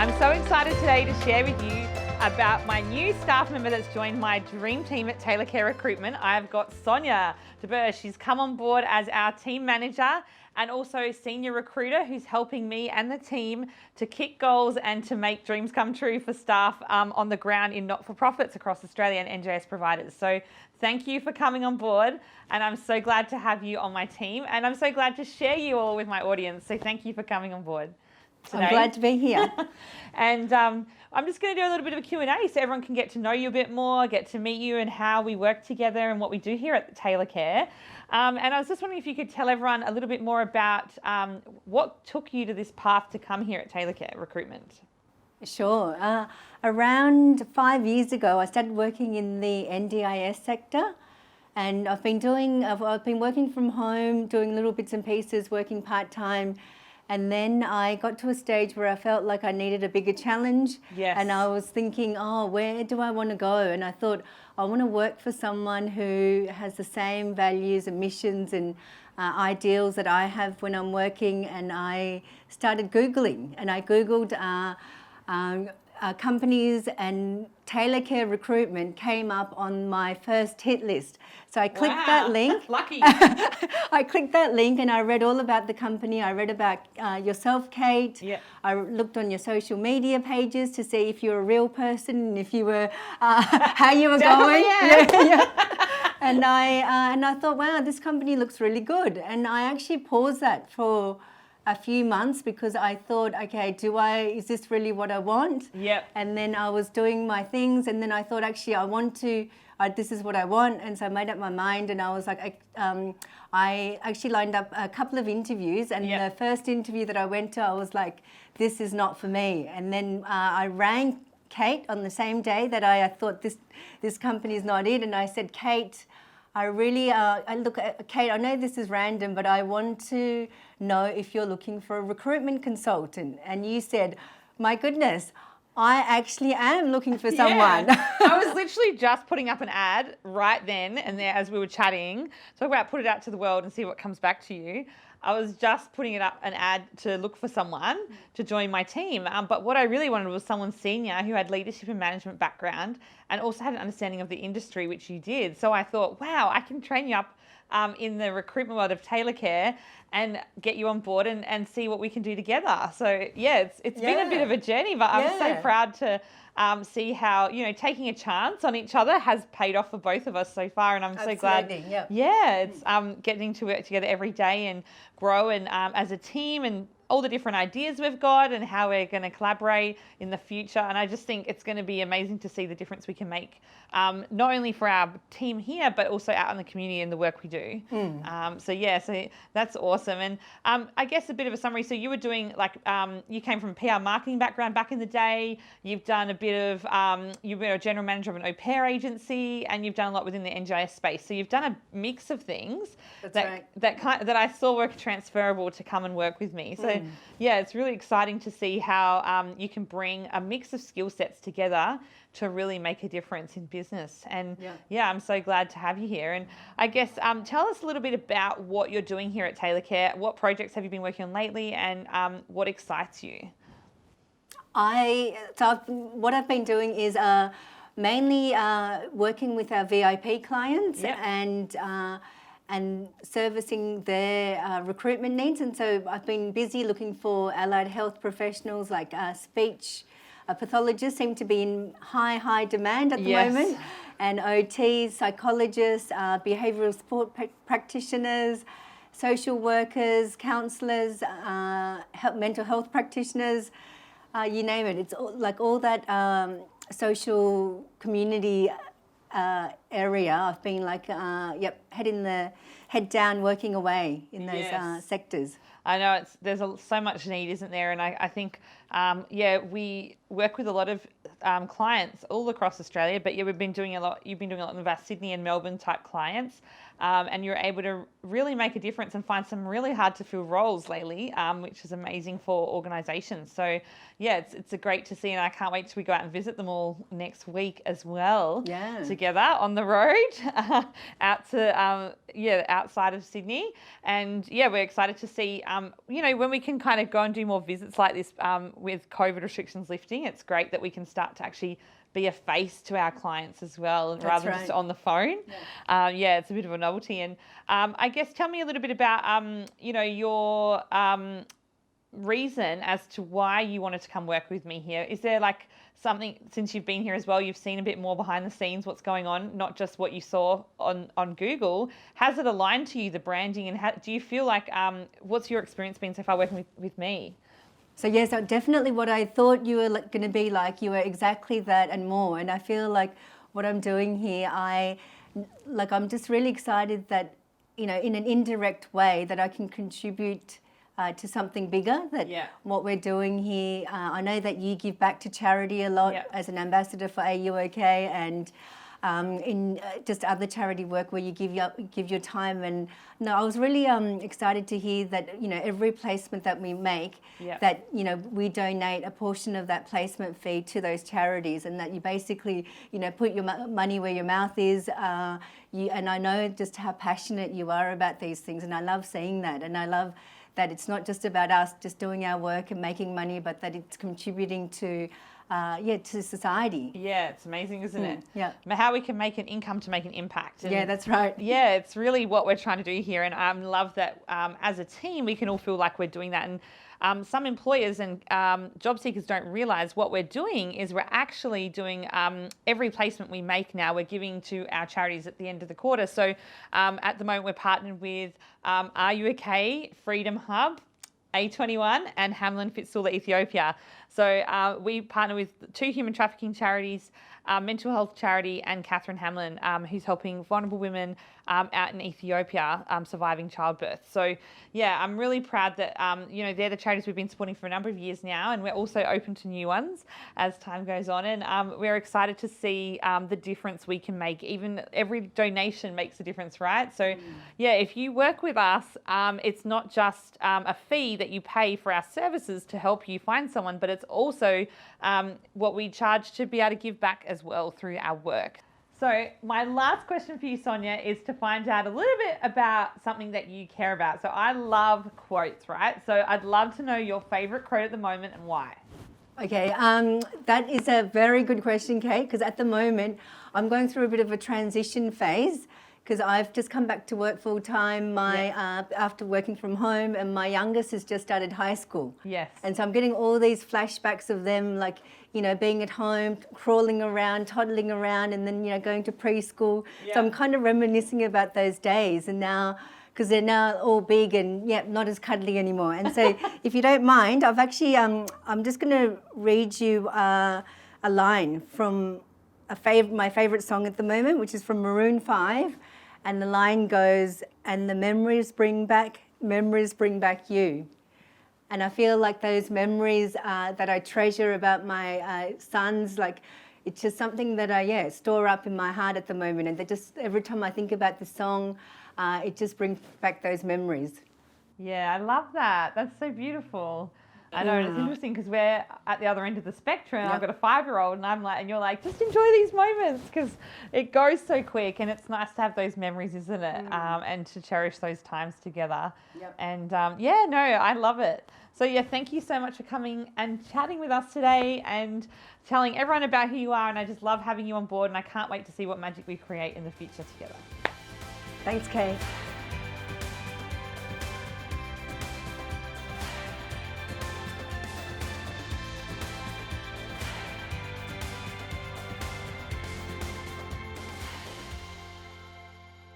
I'm so excited today to share with you about my new staff member that's joined my dream team at Taylorcare Recruitment. I've got Sonia. She's come on board as our team manager and also senior recruiter who's helping me and the team to kick goals and to make dreams come true for staff on the ground in not-for-profits across Australia and NGS providers. So thank you for coming on board, and I'm so glad to have you on my team, and I'm so glad to share you all with my audience. So thank you for coming on board today. I'm glad to be here. And I'm just going to do a little bit of a Q&A so everyone can get to know you a bit more, get to meet you and how we work together and what we do here at Taylorcare. And I was just wondering if you could tell everyone a little bit more about what took you to this path to come here at Taylorcare Recruitment. Sure. Around 5 years ago, I started working in the NDIS sector, and I've been working from home, doing little bits and pieces, working part-time. And then I got to a stage where I felt like I needed a bigger challenge. Yes. And I was thinking, where do I want to go? And I thought, I want to work for someone who has the same values and missions and ideals that I have when I'm working. And I started Googling, and I Googled companies, and Taylorcare Recruitment came up on my first hit list. So I clicked that link. Lucky. I clicked that link and I read all about the company. I read about yourself, Kate. Yeah. I looked on your social media pages to see if you're a real person and if you were, how you were going. Yeah. And I thought, wow, this company looks really good. And I actually paused that for a few months because I thought, okay, is this really what I want? Yep. And then I was doing my things, and then I thought, actually, this is what I want. And so I made up my mind, and I was like, I actually lined up a couple of interviews, and Yep. the first interview that I went to, I was like, this is not for me. And then I rang Kate on the same day that I thought this company is not it, and I said, Kate, Kate, I know this is random, but I want to know if you're looking for a recruitment consultant. And you said, my goodness, I actually am looking for someone. Yeah. I was literally just putting up an ad right then and there as we were chatting. Talk about put it out to the world and see what comes back to you. I was just putting it up an ad to look for someone to join my team. But what I really wanted was someone senior who had leadership and management background and also had an understanding of the industry, which you did. So I thought, wow, I can train you up in the recruitment world of Taylorcare and get you on board and see what we can do together. So yeah, it's been a bit of a journey, but I'm so proud to see how, taking a chance on each other has paid off for both of us so far. And I'm so glad. Yep. Yeah, it's getting to work together every day and grow and as a team and all the different ideas we've got and how we're going to collaborate in the future. And I just think it's going to be amazing to see the difference we can make, not only for our team here, but also out in the community and the work we do. So that's awesome. And I guess a bit of a summary. So you were doing you came from a PR marketing background back in the day. You've done a bit of, you've been a general manager of an au pair agency, and you've done a lot within the NGIS space. So you've done a mix of things that I saw were transferable to come and work with me. So yeah, it's really exciting to see how you can bring a mix of skill sets together to really make a difference in business. And I'm so glad to have you here. And I guess tell us a little bit about what you're doing here at Taylorcare. What projects have you been working on lately, and what excites you? What I've been doing is mainly working with our VIP clients and servicing their recruitment needs. And so I've been busy looking for allied health professionals like speech pathologists seem to be in high demand at the moment, and OTs, psychologists, behavioural support practitioners, social workers, counsellors, mental health practitioners, you name it. It's all that social community area. I've been head down, working away in those sectors. I know there's so much need, isn't there? And I think, we work with a lot of clients all across Australia, but we've been doing a lot. You've been doing a lot of our Sydney and Melbourne type clients. and you're able to really make a difference and find some really hard to fill roles lately, which is amazing for organizations. So yeah, it's a great to see, and I can't wait till we go out and visit them all next week as well. Yeah. Together on the road out to outside of Sydney. And yeah, we're excited to see when we can kind of go and do more visits like this with COVID restrictions lifting. It's great that we can start to actually be a face to our clients as well, rather than just on the phone. It's a bit of a novelty. And I guess tell me a little bit about your reason as to why you wanted to come work with me here. Is there like something, since you've been here as well, you've seen a bit more behind the scenes, what's going on, not just what you saw on Google? Has it aligned to you, the branding, and do you feel like, what's your experience been so far working with me? So yes, definitely what I thought you were going to be like, you were exactly that and more. And I feel like what I'm doing here, I'm just really excited that, in an indirect way, that I can contribute to something bigger, what we're doing here. I know that you give back to charity a lot as an ambassador for AUOK, and in just other charity work where you give your time. And no, I was really excited to hear that every placement that we make, that we donate a portion of that placement fee to those charities, and that you basically put your money where your mouth is. And I know just how passionate you are about these things, and I love seeing that, and I love that it's not just about us just doing our work and making money, but that it's contributing to society. Yeah, it's amazing, isn't it? Yeah. How we can make an income to make an impact. And that's right. Yeah, it's really what we're trying to do here. And I love that as a team, we can all feel like we're doing that. And some employers and job seekers don't realise what we're doing is we're actually doing every placement we make now, we're giving to our charities at the end of the quarter. So at the moment, we're partnered with Are You OK, Freedom Hub, A21 and Hamlin Fistula Ethiopia. So we partner with 2 human trafficking charities, mental health charity, and Catherine Hamlin, who's helping vulnerable women out in Ethiopia surviving childbirth. So yeah, I'm really proud that they're the charities we've been supporting for a number of years now, and we're also open to new ones as time goes on. And we're excited to see the difference we can make. Even every donation makes a difference, right? So yeah, if you work with us, it's not just a fee that you pay for our services to help you find someone, but it's also what we charge to be able to give back as well through our work. So my last question for you, Sonia, is to find out a little bit about something that you care about. So I love quotes, right? So I'd love to know your favourite quote at the moment and why. Okay, that is a very good question, Kate, because at the moment I'm going through a bit of a transition phase, because I've just come back to work full time after working from home, and my youngest has just started high school. Yes. And so I'm getting all these flashbacks of them, like, being at home, crawling around, toddling around, and then, going to preschool. Yeah. So I'm kind of reminiscing about those days, and now, because they're now all big and not as cuddly anymore. And so if you don't mind, I've actually, I'm just going to read you a line from my favourite song at the moment, which is from Maroon 5. And the line goes, "And the memories bring back you." And I feel like those memories that I treasure about my sons, like, it's just something that I store up in my heart at the moment. And just every time I think about the song, it just brings back those memories. Yeah, I love that. That's so beautiful. I know, and it's interesting because we're at the other end of the spectrum. I've got a 5-year-old, and and you're like, just enjoy these moments because it goes so quick, and it's nice to have those memories, isn't it? And to cherish those times together. Yep. And I love it. So yeah, thank you so much for coming and chatting with us today and telling everyone about who you are. And I just love having you on board, and I can't wait to see what magic we create in the future together. Thanks, Kate.